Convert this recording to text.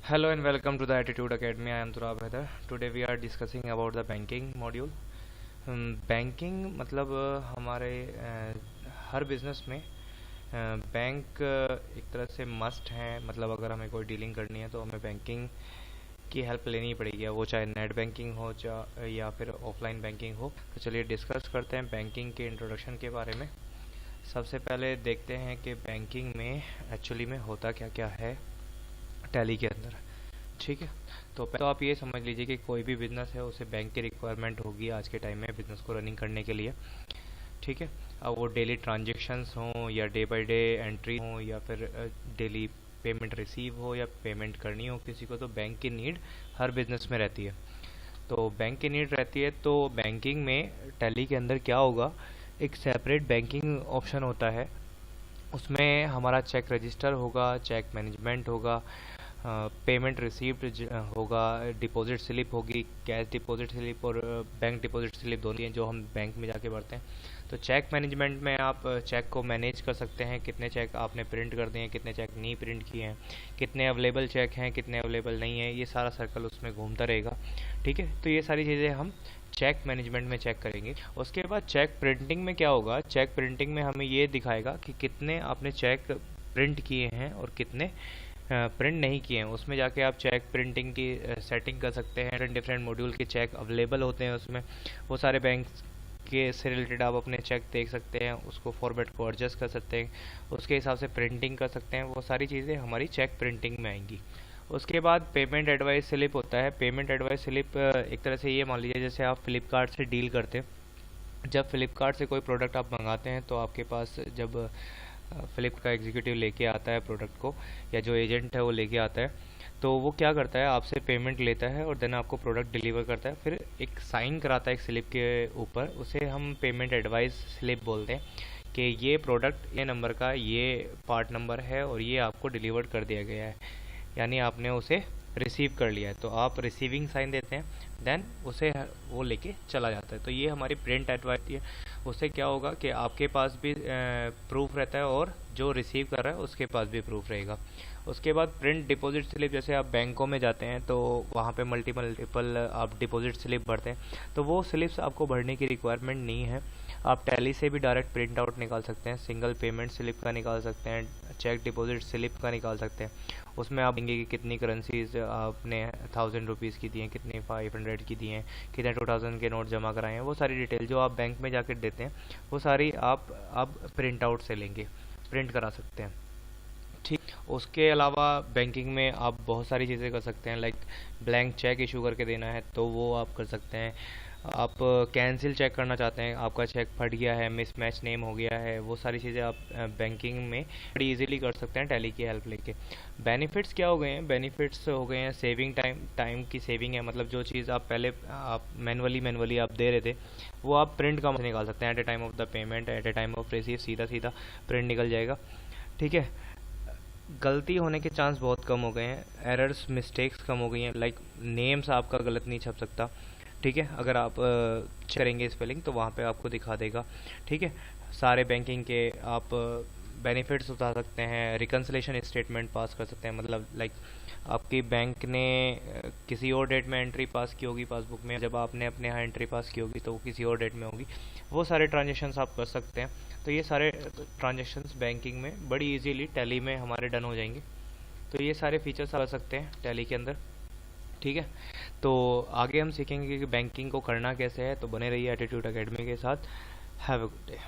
Hello and welcome to the Attitude Academy. I am Turab Haider. Today we are discussing about the banking module. Banking मतलब हमारे हर business में bank एक तरह से must है। मतलब अगर हमें कोई डीलिंग करनी है तो हमें बैंकिंग की हेल्प लेनी ही पड़ेगी, वो चाहे नेट बैंकिंग हो या फिर ऑफलाइन बैंकिंग हो। तो चलिए डिस्कस करते हैं बैंकिंग के इंट्रोडक्शन के बारे में। सबसे पहले देखते हैं कि बैंकिंग में एक्चुअली में होता क्या क्या है टैली के अंदर। ठीक है, तो पहले तो आप ये समझ लीजिए कि कोई भी बिजनेस है उसे बैंक की रिक्वायरमेंट होगी आज के टाइम में बिजनेस को रनिंग करने के लिए। ठीक है, अब वो डेली ट्रांजेक्शन्स हों या डे बाय डे एंट्री हो या फिर डेली पेमेंट रिसीव हो या पेमेंट करनी हो किसी को, तो बैंक की नीड हर बिजनेस में रहती है। तो बैंक की नीड रहती है, तो बैंकिंग में टैली के अंदर क्या होगा, एक सेपरेट बैंकिंग ऑप्शन होता है। उसमें हमारा चेक रजिस्टर होगा, चेक मैनेजमेंट होगा, पेमेंट रिसीव्ड होगा, डिपॉजिट स्लिप होगी, कैश डिपॉजिट स्लिप और बैंक डिपॉजिट स्लिप दोनों हैं जो हम बैंक में जाके भरते हैं। तो चेक मैनेजमेंट में आप चेक को मैनेज कर सकते हैं, कितने चेक आपने प्रिंट कर दिए हैं, कितने चेक नहीं प्रिंट किए हैं, कितने अवेलेबल चेक हैं, कितने अवेलेबल नहीं है, ये सारा सर्कल उसमें घूमता रहेगा। ठीक है, तो ये सारी चीज़ें हम चेक मैनेजमेंट में चेक करेंगे। उसके बाद चेक प्रिंटिंग में क्या होगा, चेक प्रिंटिंग में हमें ये दिखाएगा कि कितने आपने चेक प्रिंट किए हैं और कितने प्रिंट नहीं किए हैं। उसमें जाके आप चेक प्रिंटिंग की सेटिंग कर सकते हैं। डिफरेंट डिफरेंट मॉड्यूल के चेक अवेलेबल होते हैं उसमें, वो सारे बैंक के से रिलेटेड आप अपने चेक देख सकते हैं, उसको फॉर्मेट को एडजस्ट कर सकते हैं, उसके हिसाब से प्रिंटिंग कर सकते हैं। वो सारी चीज़ें हमारी चेक प्रिंटिंग में आएंगी। उसके बाद पेमेंट एडवाइस स्लिप होता है। पेमेंट एडवाइस स्लिप एक तरह से ये मान लीजिए जैसे आप फ्लिपकार्ट से डील करते हैं। जब फ्लिपकार्ट से कोई प्रोडक्ट आप मंगाते हैं तो आपके पास जब फ्लिप का एग्जीक्यूटिव लेके आता है प्रोडक्ट को, या जो एजेंट है वो लेके आता है, तो वो क्या करता है, आपसे पेमेंट लेता है और देन आपको प्रोडक्ट डिलीवर करता है। फिर एक साइन कराता है एक स्लिप के ऊपर, उसे हम पेमेंट एडवाइस स्लिप बोलते हैं कि ये प्रोडक्ट ये नंबर का ये पार्ट नंबर है और ये आपको डिलीवर कर दिया गया है, यानी आपने उसे रिसीव कर लिया है। तो आप रिसीविंग साइन देते हैं, देन उसे वो लेके चला जाता है। तो ये हमारी प्रिंट एडवाइस है। उससे क्या होगा कि आपके पास भी प्रूफ रहता है और जो रिसीव कर रहा है उसके पास भी प्रूफ रहेगा। उसके बाद प्रिंट डिपॉजिट स्लिप, जैसे आप बैंकों में जाते हैं तो वहाँ पे मल्टीपल आप डिपॉजिट स्लिप भरते हैं, तो वो स्लिप्स आपको भरने की रिक्वायरमेंट नहीं है। आप टैली से भी डायरेक्ट प्रिंट आउट निकाल सकते हैं, सिंगल पेमेंट स्लिप का निकाल सकते हैं, चेक डिपॉजिट स्लिप का निकाल सकते हैं। उसमें आप देंगे कि कितनी करेंसीज आपने 1000 रुपीज़ की दी हैं, कितनी 500 की दी हैं, कितने 2000 के नोट जमा कराए हैं, वो सारी डिटेल जो आप बैंक में जाकर देते हैं वो सारी आप अब प्रिंट आउट से लेंगे, प्रिंट करा सकते हैं। ठीक, उसके अलावा बैंकिंग में आप बहुत सारी चीज़ें कर सकते हैं, लाइक ब्लैंक चेक इशू करके देना है तो वो आप कर सकते हैं। आप कैंसिल चेक करना चाहते हैं, आपका चेक फट गया है, मिसमैच नेम हो गया है, वो सारी चीज़ें आप बैंकिंग में बड़ी इजीली कर सकते हैं टैली की हेल्प लेके। बेनिफिट्स क्या हो गए हैं, बेनिफिट्स हो गए हैं सेविंग, टाइम की सेविंग है। मतलब जो चीज़ आप पहले आप मैनुअली आप दे रहे थे वो आप प्रिंट का निकाल सकते हैं at a time of the payment, at a time of receive, सीधा सीधा प्रिंट निकल जाएगा। ठीक है, गलती होने के चांस बहुत कम हो गए हैं, एरर्स मिस्टेक्स कम हो गई हैं, लाइक नेम्स आपका गलत नहीं छप सकता। ठीक है, अगर आप करेंगे स्पेलिंग तो वहाँ पे आपको दिखा देगा। ठीक है, सारे बैंकिंग के आप बेनिफिट्स उठा सकते हैं, रिकन्सिलेशन स्टेटमेंट पास कर सकते हैं। मतलब लाइक आपकी बैंक ने किसी और डेट में एंट्री पास की होगी पासबुक में, जब आपने अपने यहाँ एंट्री पास की होगी तो वो किसी और डेट में होगी, वो सारे ट्रांजेक्शन्स आप कर सकते हैं। तो ये सारे ट्रांजेक्शन्स बैंकिंग में बड़ी इजीली टैली में हमारे डन हो जाएंगे। तो ये सारे फीचर्स आ सकते हैं टैली के अंदर। ठीक है, तो आगे हम सीखेंगे कि बैंकिंग को करना कैसे है। तो बने रहिए एटीट्यूड एकेडमी के साथ। Have a good day.